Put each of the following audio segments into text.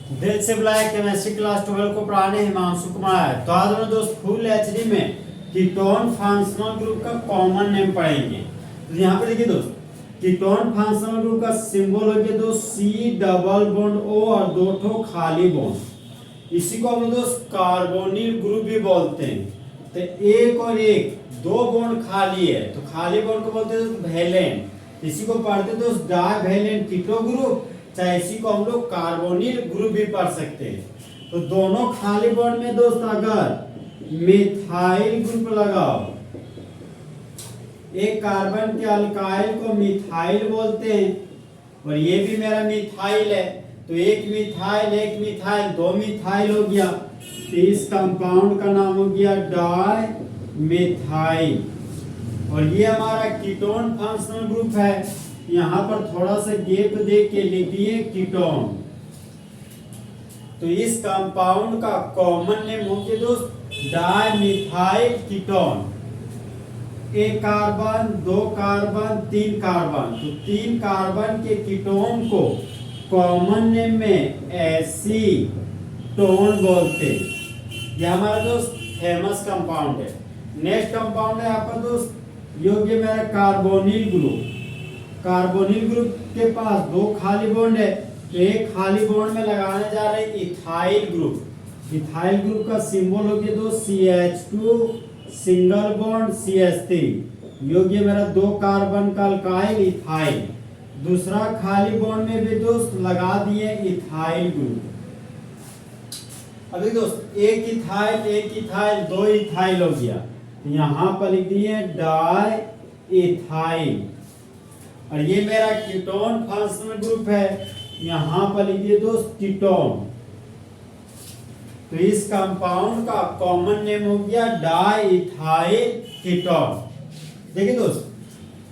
दिल से बुलाया केमिस्ट्री क्लास 12 को पढ़ाने हिमांशु कुमार। तो आज हम दोस्त फुल एचडी में कीटोन फंक्शनल ग्रुप का कॉमन नेम पढ़ेंगे। तो यहाँ पे देखिए दोस्त, कीटोन फंक्शनल ग्रुप का सिंबल हो गया दोस्त सी डबल बॉन्ड ओ और दो ठो खाली बॉन्ड। इसी को हम दोस्त कार्बोनिल ग्रुप भी बोलते हैं। तो एक और एक दो बॉन्ड खाली है तो खाली बॉन्ड को बोलते हैं दोस्त वैलेंट। इसी को पढ़ते हैं दोस्त डाइवैलेंट कीटो ग्रुप, चाहे इसी को हम लोग कार्बोनिल ग्रुप भी पढ़ सकते हैं। तो दोनों खाली बॉन्ड में दोस्त अगर मिथाइल ग्रुप लगाओ, एक कार्बन के अल्काइल को मिथाइल बोलते हैं और ये भी मेरा मिथाइल है, तो एक मिथाइल दो मिथाइल हो गया। तो इस कंपाउंड का नाम हो गया डाई मिथाइल और ये हमारा कीटोन फंक्शनल ग्रुप है। यहाँ पर थोड़ा सा गैप दे के लिख दिए कीटोन। तो इस कंपाउंड का कॉमन नेम हो गया दोस्त डाइमिथाइल कीटोन। एक कार्बन दो कार्बन तीन कार्बन, तो तीन कार्बन के कीटोन को कॉमन नेम में एसीटोन बोलते हैं। यह हमारा दोस्त फेमस कंपाउंड है। नेक्स्ट कंपाउंड है आपका दोस्त योग्य मेरा कार्बोनिल ग्रुप। कार्बोनिल ग्रुप के पास दो खाली बॉन्ड है, तो एक खाली बॉन्ड में लगाने जा रहे हैं इथाइल ग्रुप। इथाइल ग्रुप का सिंबल हो गया दोस्त CH2 सिंगल बॉन्ड CH3। योग्य मेरा दो कार्बन का अल्काइल इथाइल। दूसरा खाली बॉन्ड में भी दोस्त लगा दिए इथाइल ग्रुप। अभी दोस्त एक इथाइल दो इथाइल हो गया, तो यहाँ पर लिख दिए डाई इथाइल और ये मेरा कीटोन फंक्शनल ग्रुप है। यहाँ पर लिखिए दोस्त कीटोन। तो इस कंपाउंड का कॉमन नेम हो गया डाइइथाइल कीटोन। देखिए दोस्त,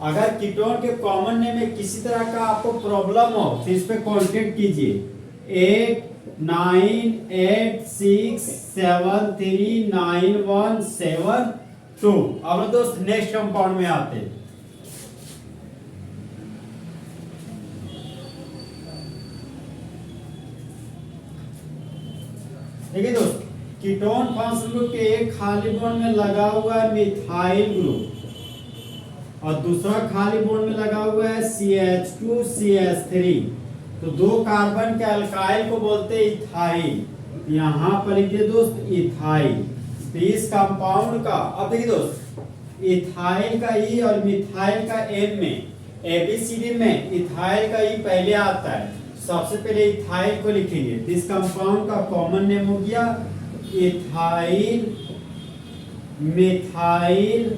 अगर कीटोन के कॉमन नेम में किसी तरह का आपको प्रॉब्लम हो तो इस पे कांटेक्ट कीजिए 8986739172। अब दोस्त नेक्स्ट कंपाउंड में आते हैं। देखिए दोस्त, कीटोन फंक्शनल ग्रुप के एक खाली बॉन्ड में लगा हुआ है मिथाइल ग्रुप और दूसरा खाली बॉन्ड में लगा हुआ है CH2 CH3। तो दो कार्बन के अल्काइल को बोलते हैं इथाइल। यहाँ पर लिखिए दोस्त इथाइल। तो इस कंपाउंड का अब देखिए दोस्त, इथाइल का ई और मिथाइल का एम में ABCD में इथाइल का ई पहले आता है। सबसे पहले इथाइल को लिखेंगे। तो इस कंपाउंड का कॉमन नेम हो गया इथाइल मिथाइल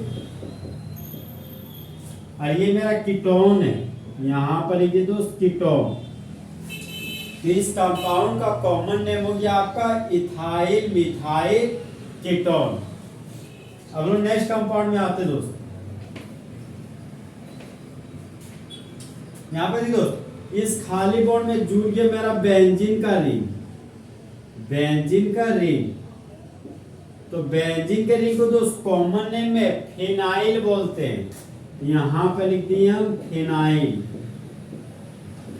और ये मेरा कीटोन है। यहाँ पर लिखिए दोस्त कीटोन। तो इस कंपाउंड का कॉमन नेम हो गया आपका इथाइल मिथाइल कीटोन। अब लोग नेक्स्ट कंपाउंड में आते दोस्त। यहाँ पर देखिए दोस्त, इस खाली बॉन्ड में जुड़ गया मेरा बेंजीन का रिंग। तो बेंजीन के रिंग को दोस्त कॉमन नेम में फिनाइल बोलते हैं। यहाँ पे लिख दिए हम फिनाइल।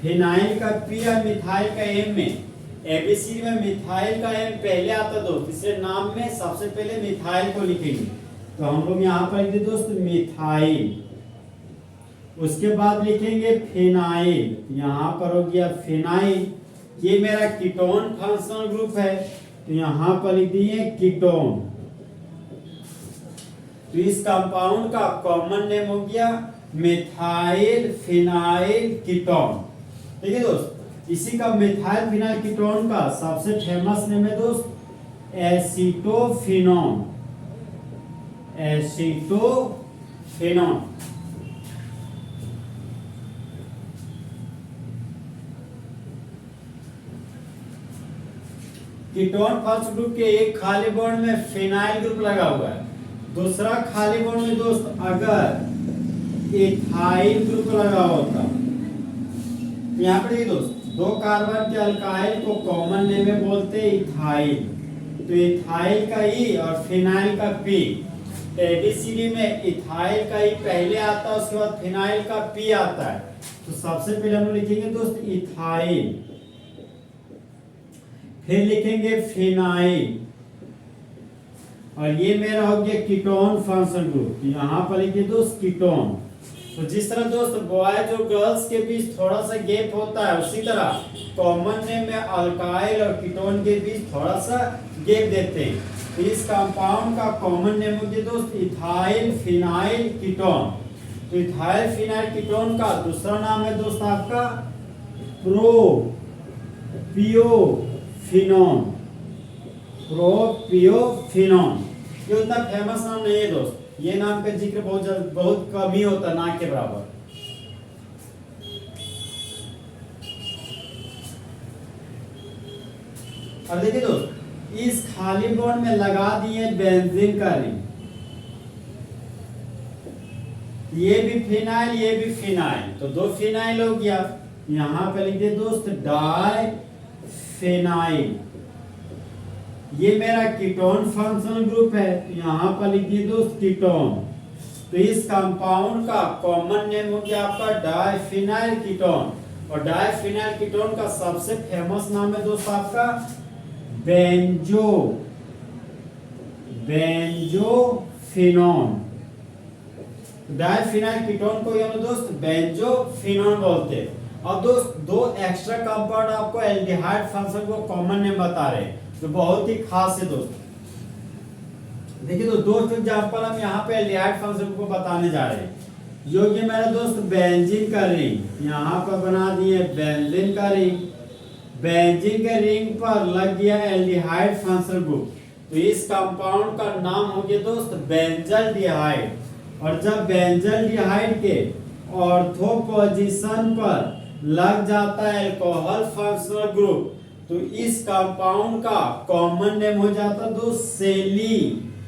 फिनाइल का पी और मिथाइल का एम में ABCD में मिथाइल का एम पहले आता दोस्त, इसलिए नाम में सबसे पहले मिथाइल को लिखेंगे। तो हम लोग यहाँ पर लिखते दोस्त मिथाइल। उसके बाद लिखेंगे फिनाइल। यहाँ पर हो गया फिनाइल। ये मेरा कीटोन फंक्शनल ग्रुप है, तो यहाँ पर लिख दिए कीटोन। तो इस कंपाउंड का कॉमन नेम हो गया मिथाइल फिनाइल कीटोन। देखिए दोस्त, इसी का मिथाइल फिनाइल कीटोन का सबसे फेमस नेम है दोस्त एसीटोफिनोन। कीटोन फर्स्ट ग्रुप के एक खाली बॉन्ड में फिनाइल ग्रुप लगा हुआ है। दूसरा खाली बॉन्ड में दोस्त अगर इथाइल ग्रुप लगा होता, यहाँ पर देखिए दोस्त, दो कार्बन के अल्काइल को कॉमन नेम में बोलते हैं इथाइल। तो इथाइल का ई और फिनाइल का पी। ABCD में इथाइल का ई पहले आता है, उसके बाद फिनाइल का पी आता है। तो सबसे पहले हम लिखेंगे दोस्त इथाइल। फिर लिखेंगे फिनाइल, और ये मेरा हो गया कीटोन फंक्शनल ग्रुप। यहाँ पर लिखिए दोस्त कीटोन। तो जिस तरह दोस्त बॉयज और गर्ल्स के बीच थोड़ा सा गैप होता है, उसी तरह कॉमन नेम में अल्काइल और कीटोन के बीच थोड़ा सा गैप देते हैं। तो इस कंपाउंड का कॉमन नेम हो गया दोस्त इथाइल फिनाइल कीटोन। तो इथाइल फिनाइल कीटोन का दूसरा नाम है दोस्त आपका प्रोपियोफिनोन। प्रोपियोफिनोन ये उतना फेमस नाम नहीं है दोस्त, ये नाम का जिक्र बहुत कम ही होता, ना के बराबर। अब देखिए दोस्त, इस खाली बॉन्ड में लगा दिए बेंजीन का रिंग, ये भी फिनाइल ये भी फिनाइल, तो दो फिनाइल हो गया। यहां पे लिख दे दोस्त डाई फिनाइल, ये मेरा कीटोन फंक्शनल ग्रुप है, यहां पर लिख दिए दोस्त कीटोन। तो इस कंपाउंड का कॉमन नेम हो गया आपका डाइफिनाइल कीटोन, और डाइफिनाइल कीटोन का सबसे फेमस नाम है दोस्त आपका बेंजोफिनोन। डाइफिनाइल कीटोन को हम दोस्त बेंजोफिनोन बोलते हैं। अब दोस्त दो एक्स्ट्रा कंपाउंड आपको एल्डिहाइड फंक्शन को कॉमन नेम बता रहे हैं, जो बहुत ही खास है दोस्त। देखिए तो दोस्त एग्जांपल हम यहाँ पे एल्डिहाइड फंक्शन को बताने जा रहे हैं। योग्य मेरा दोस्त बेंजीन का रिंग, यहाँ पर बना दिए बेंजीन का रिंग, बेंजीन के रिंग पर लग गया एल्डिहाइड फंक्शनल ग्रुप। तो इस कंपाउंड का नाम हो गया दोस्त बेंजल्डिहाइड। और जब बेंजल्डिहाइड के ऑर्थो पोजीशन पर लग जाता है अल्कोहल फंक्शनल ग्रुप, तो इस कंपाउंड का कॉमन नेम हो जाता दोस्त सेलिसाइलडिहाइड।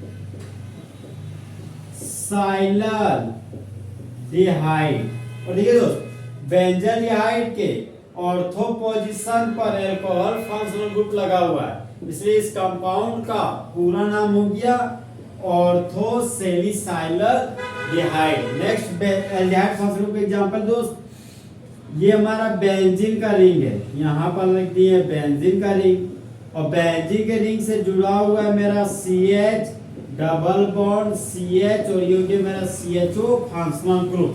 और देखिए दोस्त बेंजल्डिहाइड के ऑर्थो पोजीशन पर अल्कोहल फंक्शनल ग्रुप लगा हुआ है, इसलिए इस कंपाउंड का पूरा नाम हो गया ortho salicylaldehyde. Next aldehyde functional group example दोस्त, ये हमारा बेंजीन का रिंग है, यहाँ पर लिख दिए बेंजीन का रिंग, और बेंजीन के रिंग से जुड़ा हुआ है मेरा CH डबल बॉन्ड CH, और ये मेरा CHO फंक्शनल ग्रुप।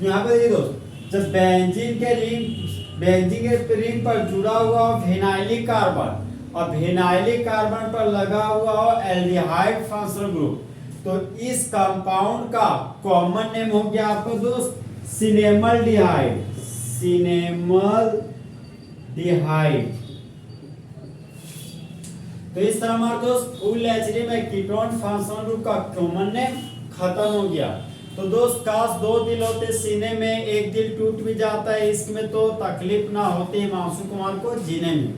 यहाँ पर देखिए दोस्त, जब बेंजीन के रिंग पर जुड़ा हुआ फिनाइलिक कार्बन और फिनाइलिक कार्बन पर लगा हुआ हो एल्डिहाइड फंक्शनल ग्रुप, तो इस कंपाउंड का कॉमन नेम हो गया आपको दोस्त सिनेमल्डिहाइड। तो इस तरह हमारे दोस्त फुल एचडी में कीटोन फंक्शनल ग्रुप का कॉमन नेम खत्म हो गया। तो दोस्त काश दो दिल होते सीने में, एक दिल टूट भी जाता है, इसमें तो तकलीफ ना होती मासूम कुमार को जीने में।